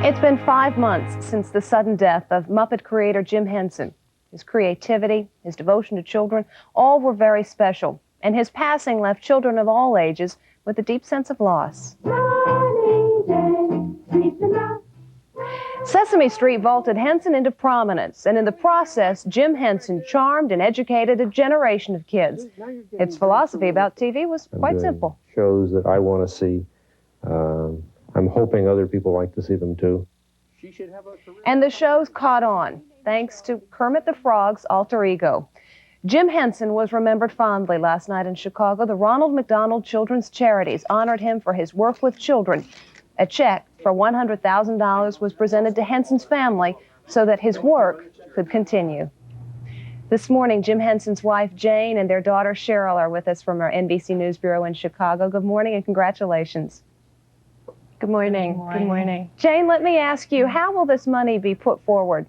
It's been 5 months since the sudden death of Muppet creator Jim Henson. His creativity, his devotion to children, all were very special, and his passing left children of all ages with a deep sense of loss. Sesame Street vaulted Henson into prominence, and in the process, Jim Henson charmed and educated a generation of kids. Its philosophy about TV was quite simple. Shows that I want to see. I'm hoping other people like to see them too. And the shows caught on, thanks to Kermit the Frog's alter ego. Jim Henson was remembered fondly last night in Chicago. The Ronald McDonald Children's Charities honored him for his work with children. A check for $100,000 was presented to Henson's family so that his work could continue. This morning, Jim Henson's wife, Jane, and their daughter, Cheryl, are with us from our NBC News Bureau in Chicago. Good morning and congratulations. Good morning. Good morning. Jane, let me ask you, how will this money be put forward?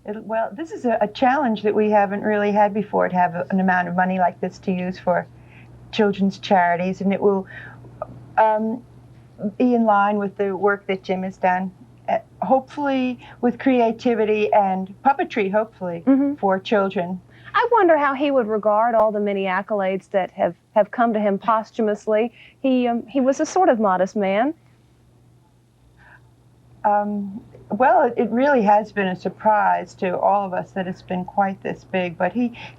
Well, this is a challenge that we haven't really had before, to have an amount of money like this to use for children's charities, and it will be in line with the work that Jim has done, hopefully with creativity and puppetry, hopefully, for children. I wonder how he would regard all the many accolades that have come to him posthumously. He was a sort of modest man. Well, it really has been a surprise to all of us that it's been quite this big, but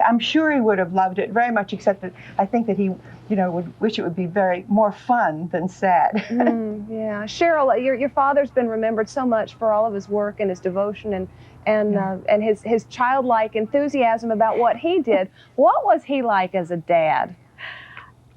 I'm sure he would have loved it very much, except that I think that he, would wish it would be more fun than sad. Yeah. Cheryl, your father's been remembered so much for all of his work and his devotion and his childlike enthusiasm about what he did. What was he like as a dad?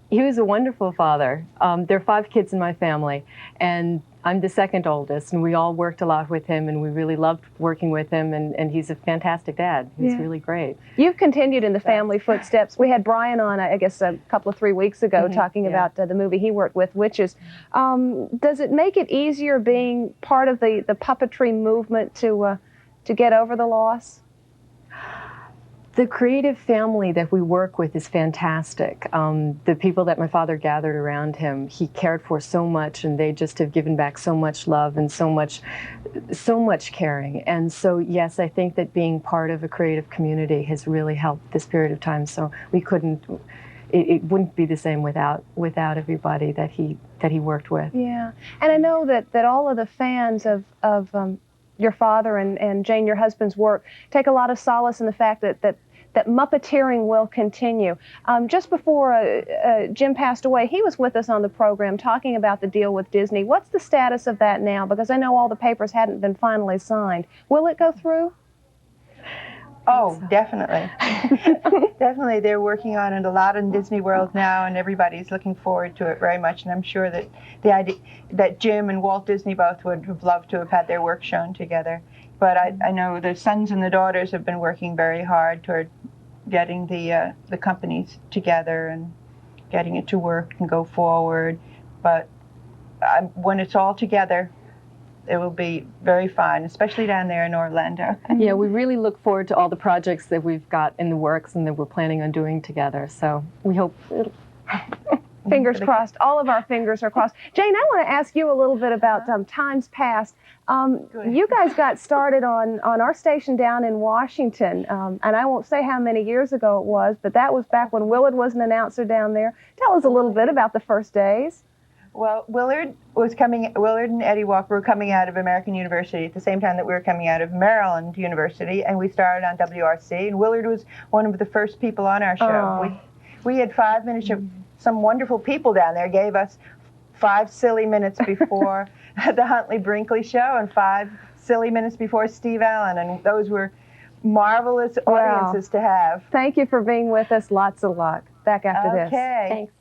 He was a wonderful father. There are 5 kids in my family, and I'm the second oldest, and we all worked a lot with him, and we really loved working with him, and he's a fantastic dad. He's really great. You've continued in the family footsteps. We had Brian on, I guess, a couple of 3 weeks ago talking about the movie he worked with, Witches. Does it make it easier being part of the puppetry movement to get over the loss? The creative family that we work with is fantastic. The people that my father gathered around him, he cared for so much, and they just have given back so much love and so much caring. And so, yes, I think that being part of a creative community has really helped this period of time. So it wouldn't be the same without everybody that he worked with. Yeah, and I know that all of the fans of your father and Jane, your husband's work, take a lot of solace in the fact that Muppeteering will continue. Just before Jim passed away, he was with us on the program talking about the deal with Disney. What's the status of that now? Because I know all the papers hadn't been finally signed. Will it go through? Oh, definitely. Definitely. They're working on it a lot in Disney World now, and everybody's looking forward to it very much. And I'm sure that the idea that Jim and Walt Disney both would have loved to have had their work shown together. But I know the sons and the daughters have been working very hard toward getting the companies together and getting it to work and go forward. But when it's all together, it will be very fun, especially down there in Orlando. Yeah, we really look forward to all the projects that we've got in the works and that we're planning on doing together. So we hope Fingers crossed. All of our fingers are crossed. Jane, I want to ask you a little bit about times past. You guys got started on our station down in Washington, and I won't say how many years ago it was, but that was back when Willard was an announcer down there. Tell us a little bit about the first days. Well, Willard and Eddie Walker were coming out of American University at the same time that we were coming out of Maryland University, and we started on WRC, and Willard was one of the first people on our show. We had 5 minutes of some wonderful people down there gave us 5 silly minutes before the Huntley Brinkley show and 5 silly minutes before Steve Allen, and those were marvelous audiences to have. Thank you for being with us. Lots of luck. Back after this. Okay. Thanks.